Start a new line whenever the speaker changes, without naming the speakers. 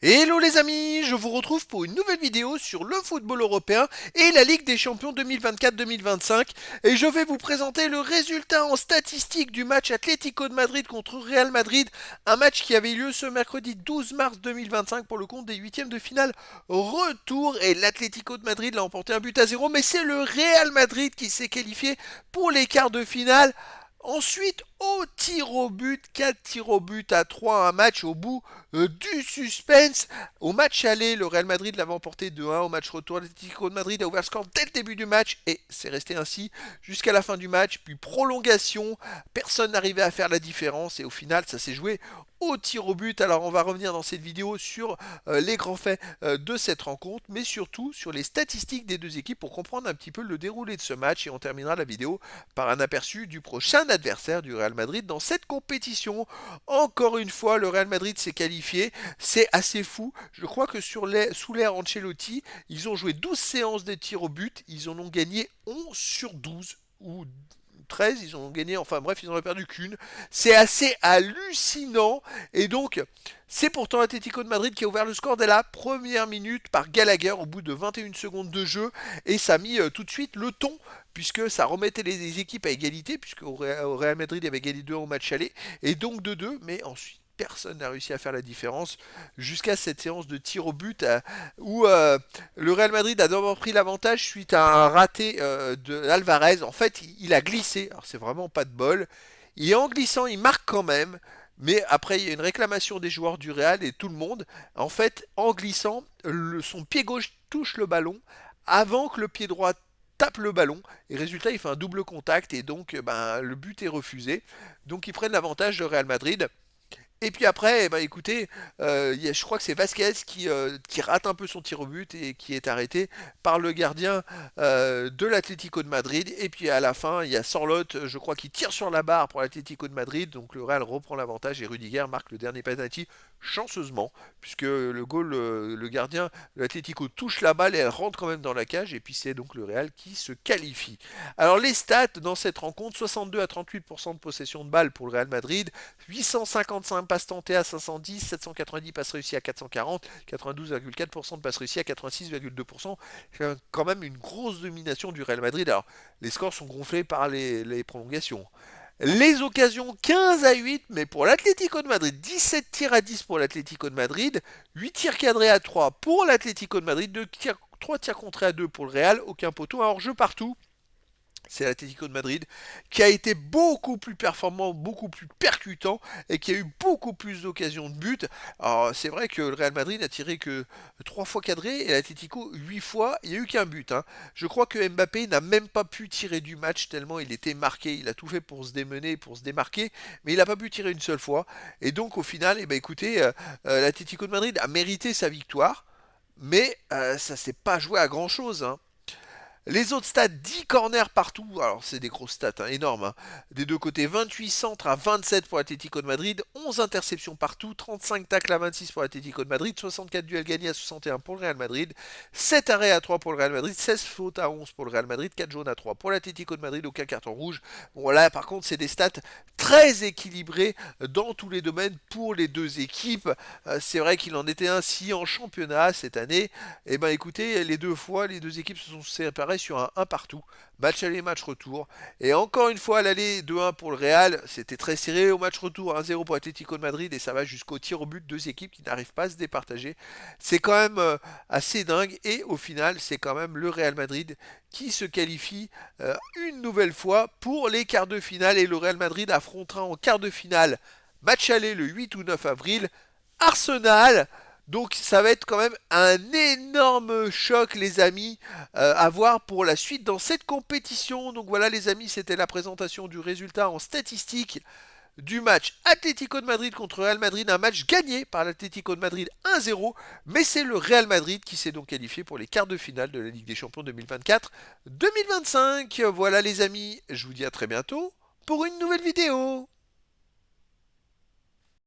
Hello les amis, je vous retrouve pour une nouvelle vidéo sur le football européen et la Ligue des Champions 2024-2025 et je vais vous présenter le résultat en statistique du match Atlético de Madrid contre Real Madrid, un match qui avait lieu ce mercredi 12 mars 2025 pour le compte des huitièmes de finale retour et l'Atlético de Madrid l'a emporté 1-0 mais c'est le Real Madrid qui s'est qualifié pour les quarts de finale. Ensuite, au tir au but, 4 tirs au but à 3, un match au bout du suspense. Au match aller, le Real Madrid l'avait emporté 2-1. Au match retour, l'Atlético de Madrid a ouvert le score dès le début du match et c'est resté ainsi jusqu'à la fin du match. Puis prolongation, personne n'arrivait à faire la différence et au final, ça s'est joué au tir au but. Alors on va revenir dans cette vidéo sur les grands faits de cette rencontre, mais surtout sur les statistiques des deux équipes pour comprendre un petit peu le déroulé de ce match et on terminera la vidéo par un aperçu du prochain adversaire du Real Madrid dans cette compétition. Encore une fois, le Real Madrid s'est qualifié. C'est assez fou. Je crois que sous l'ère Ancelotti, ils ont joué 12 séances de tirs au but. Ils en ont gagné 11 sur 12 ou 13, ils ont gagné, enfin bref, ils n'en ont perdu qu'une. C'est assez hallucinant. Et donc, c'est pourtant Atlético de Madrid qui a ouvert le score dès la première minute par Gallagher au bout de 21 secondes de jeu. Et ça a mis tout de suite le ton, puisque ça remettait les équipes à égalité, puisque au Real Madrid avait gagné 2 au match aller, et donc 2-2, mais ensuite personne n'a réussi à faire la différence jusqu'à cette séance de tir au but où le Real Madrid a d'abord pris l'avantage suite à un raté de Alvarez. En fait, il a glissé. Alors c'est vraiment pas de bol. Et en glissant, il marque quand même. Mais après, il y a une réclamation des joueurs du Real et tout le monde. En fait, en glissant, son pied gauche touche le ballon avant que le pied droit tape le ballon. Et résultat, il fait un double contact et donc le but est refusé. Donc ils prennent l'avantage de Real Madrid. Et puis après, écoutez, je crois que c'est Vasquez qui rate un peu son tir au but et qui est arrêté par le gardien de l'Atlético de Madrid. Et puis à la fin, il y a Sorloth, je crois, qui tire sur la barre pour l'Atlético de Madrid. Donc le Real reprend l'avantage et Rudiger marque le dernier penalty chanceusement, puisque le gardien de l'Atlético touche la balle et elle rentre quand même dans la cage. Et puis c'est donc le Real qui se qualifie. Alors les stats dans cette rencontre, 62 à 38% de possession de balle pour le Real Madrid, 855 passes tentées à 510, 790 passes réussies à 440, 92,4% de passes réussies à 86,2%. C'est quand même une grosse domination du Real Madrid. Alors, les scores sont gonflés par les prolongations. Les occasions 15 à 8, mais pour l'Atlético de Madrid, 17 tirs à 10 pour l'Atlético de Madrid, 8 tirs cadrés à 3 pour l'Atlético de Madrid, 3 tirs contrés à 2 pour le Real, aucun poteau, un hors-jeu partout. C'est l'Atlético de Madrid qui a été beaucoup plus performant, beaucoup plus percutant et qui a eu beaucoup plus d'occasions de but. Alors c'est vrai que le Real Madrid n'a tiré que 3 fois cadré et l'Atlético 8 fois, il n'y a eu qu'un but. Je crois que Mbappé n'a même pas pu tirer du match tellement il était marqué, il a tout fait pour se démener, pour se démarquer, mais il n'a pas pu tirer une seule fois. Et donc au final, écoutez, l'Atlético de Madrid a mérité sa victoire, mais ça s'est pas joué à grand chose. Les autres stats, 10 corners partout, alors c'est des grosses stats, énormes. Des deux côtés, 28 centres à 27 pour l'Atlético de Madrid, 11 interceptions partout, 35 tacles à 26 pour l'Atlético de Madrid, 64 duels gagnés à 61 pour le Real Madrid, 7 arrêts à 3 pour le Real Madrid, 16 fautes à 11 pour le Real Madrid, 4 jaunes à 3 pour l'Atlético de Madrid, aucun carton rouge. Bon là par contre c'est des stats très équilibrées dans tous les domaines pour les deux équipes. C'est vrai qu'il en était ainsi en championnat cette année. Et écoutez, les deux fois, les deux équipes se sont séparées sur un 1 partout. Match aller, match retour. Et encore une fois, à l'aller 2-1 pour le Real. C'était très serré. Au match retour, 1-0 pour Atlético de Madrid. Et ça va jusqu'au tir au but. Deux équipes qui n'arrivent pas à se départager. C'est quand même assez dingue. Et au final, c'est quand même le Real Madrid qui se qualifie une nouvelle fois pour les quarts de finale. Et le Real Madrid affrontera en quart de finale, match aller le 8 ou 9 avril, Arsenal. Donc ça va être quand même un énorme choc les amis à voir pour la suite dans cette compétition. Donc voilà les amis, c'était la présentation du résultat en statistique du match Atlético de Madrid contre Real Madrid, un match gagné par l'Atlético de Madrid 1-0, mais c'est le Real Madrid qui s'est donc qualifié pour les quarts de finale de la Ligue des Champions 2024-2025. Voilà les amis, je vous dis à très bientôt pour une nouvelle vidéo.